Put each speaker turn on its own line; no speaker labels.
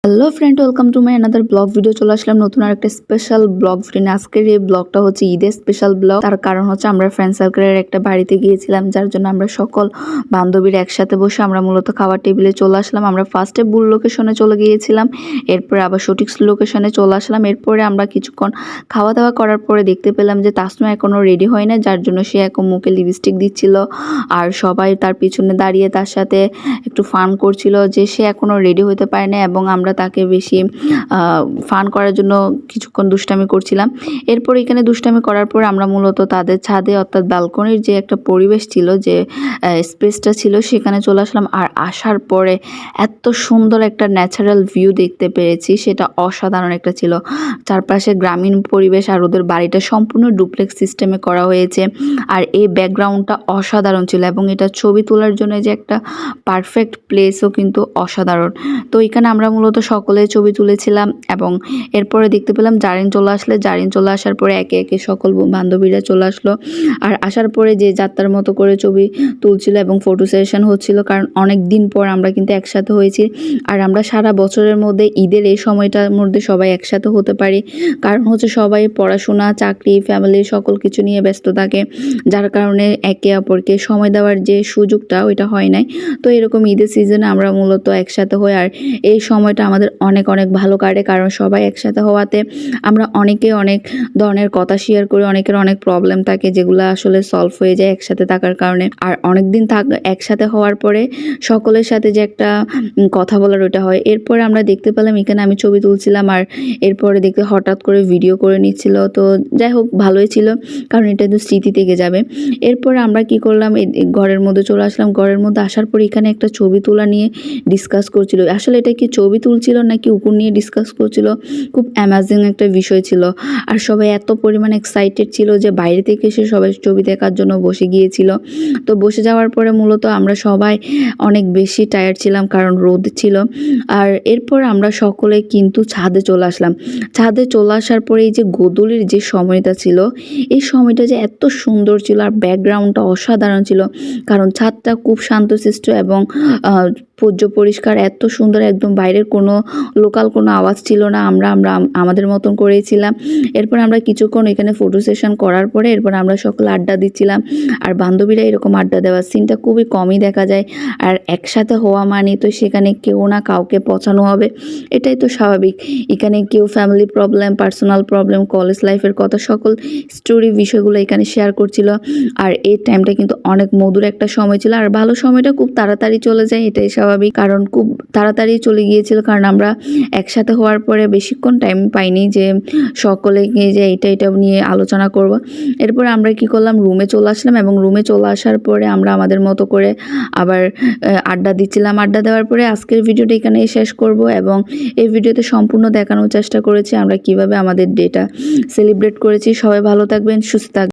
Hello friend, welcome to my another blog video. চলে আসলাম নতুন আর একটা স্পেশাল ব্লগ ভিডিও নিয়ে। আজকের এই ব্লগটা হচ্ছে ঈদের স্পেশাল ব্লগ। তার কারণ হচ্ছে আমরা ফ্রেন্ড সার্কেলের একটা বাড়িতে গিয়েছিলাম, যার জন্য আমরা সকল বান্ধবীর একসাথে বসে আমরা মূলত খাবার টেবিলে চলে আসলাম। আমরা ফার্স্টে ভুল লোকেশনে চলে গিয়েছিলাম, এরপরে আবার সঠিক লোকেশনে চলে আসলাম। এরপরে আমরা কিছুক্ষণ খাওয়া দাওয়া করার পরে দেখতে পেলাম যে তাসনু এখনো রেডি হয় না, যার জন্য সে এখন মুখে লিপস্টিক দিচ্ছিল আর সবাই তার পিছনে দাঁড়িয়ে তার সাথে একটু ফান করছিল যে সে এখনো রেডি হতে পারে না, এবং আমরা তাকে বেশি ফান করার জন্য কিছুক্ষণ দুষ্টামি করছিলাম। এরপর এখানে দুষ্টামি করার পর আমরা মূলত তাদের ছাদে অর্থাৎ ব্যালকনির যে একটা পরিবেশ ছিল, যে স্পেসটা ছিল, সেখানে চলে আসলাম। আর আসার পরে এত সুন্দর একটা ন্যাচারাল ভিউ দেখতে পেরেছি, সেটা অসাধারণ একটা ছিল। চারপাশে গ্রামীণ পরিবেশ আর ওদের বাড়িটা সম্পূর্ণ ডুপ্লেক্স সিস্টেমে করা হয়েছে। আর এই ব্যাকগ্রাউন্ডটা অসাধারণ ছিল, এবং এটা ছবি তোলার জন্য যে একটা পারফেক্ট প্লেসও কিন্তু অসাধারণ। তো এখানে আমরা মূলত সকলে ছবি তুলেছিলাম, এবং এরপরে দেখতে পেলাম জারিন চলে আসার পরে একে একে সকল বান্ধবীরা চলে আসলো। আর আসার পরে যে যাত্রার মতো করে ছবি তুলছিল এবং ফটো সেশন হচ্ছিল, কারণ অনেক দিন পর আমরা কিন্তু একসাথে হয়েছি। আর আমরা সারা বছরের মধ্যে ঈদের এই সময়টার মধ্যে সবাই একসাথে হতে পারি, কারণ হচ্ছে সবাই পড়াশোনা, চাকরি, ফ্যামিলি সকল কিছু নিয়ে ব্যস্ত থাকে, যার কারণে একে অপরকে সময় দেওয়ার যে সুযোগটা ওইটা হয় নাই। তো এরকম ঈদের সিজনে আমরা মূলত একসাথে হই, আর এই সময়টা আমাদের অনেক অনেক ভালো কাটে, কারণ সবাই একসাথে হওয়াতে আমরা অনেক ধরনের কথা শেয়ার করি। অনেকের অনেক প্রবলেম থাকে যেগুলো আসলে সলভ হয়ে যায় একসাথে থাকার কারণে। আর অনেক দিন একসাথে হওয়ার পরে সকলের সাথে যে একটা কথা বলার ওটা হয়। এরপরে আমরা দেখতে পেলাম এখানে আমি ছবি তুলছিলাম, আর এরপরে দেখতে হঠাৎ করে ভিডিও করে নিচ্ছিল। তো যাই হোক, ভালোই ছিল, কারণ এটা তো স্মৃতি থেকে যাবে। এরপরে আমরা কি করলাম, ঘরের মধ্যে চলে আসলাম। ঘরের মধ্যে আসার পর এখানে একটা ছবি তোলা নিয়ে ডিসকাস করছিল। আসলে এটা কি ছবি তুলছিল নাকি উপর নিয়ে ডিসকাস করছিল, খুব অ্যামেজিং একটা বিষয় ছিল। আর সবাই এত পরিমাণ এক্সাইটেড ছিল যে বাইরে থেকে এসে সবাই ছবি দেখার জন্য বসে গিয়েছিল। তো বসে যাওয়ার পরে মূলত আমরা সবাই অনেক বেশি টায়ার্ড ছিলাম, কারণ রোদ ছিল। আর এরপর আমরা সকলে কিন্তু ছাদে চলে আসলাম। ছাদে চলে আসার পরে এই যে গোধূলির যে সময়টা ছিল, এই সময়টা যে এত সুন্দর ছিল, আর ব্যাকগ্রাউন্ডটা অসাধারণ ছিল, কারণ ছাদটা খুব শান্তশিষ্ট এবং পরিষ্কার, এত সুন্দর, একদম বাইরের কোনো লোকাল কোনো আওয়াজ ছিল না। আমরা আমাদের মতন করেছিলাম। এরপর আমরা কিছুক্ষণ এখানে ফটো সেশন করার পরে এরপর আমরা সকলে আড্ডা দিচ্ছিলাম। আর বান্ধবীরা এরকম আড্ডা দেওয়ার সিনটা খুবই কমই দেখা যায়। আর একসাথে হওয়া মানে তো সেখানে কেউ না কাউকে পৌঁছানো হবে, এটাই তো স্বাভাবিক। এখানে কেউ family problem, personal problem, college লাইফের কথা, সকল স্টোরি বিষয়গুলো এখানে শেয়ার করছিল। আর এই টাইমটা কিন্তু অনেক মধুর একটা সময় ছিল, আর ভালো সময়টা খুব তাড়াতাড়ি চলে যায়, এটাই স্বাভাবিক, কারণ খুব তাড়াতাড়ি চলে গিয়েছিল, কারণ আমরা একসাথে হওয়ার পরে বেশিক্ষণ টাইম পাইনি যে সকলে গিয়ে যে এটা নিয়ে আলোচনা করব। এরপর আমরা কি করলাম, রুমে চলে আসলাম, এবং রুমে চলে আসার পরে আমরা আমাদের মতো করে আবার আড্ডা দিচ্ছিলাম। আড্ডা দেওয়ার পরে আজকের ভিডিওটা এখানে শেষ করব, এবং এই ভিডিওতে সম্পূর্ণ দেখানোর চেষ্টা করেছি আমরা কিভাবে আমাদের ডেটা সেলিব্রেট করেছি। সবাই ভালো থাকবেন, সুস্থ থাকবেন।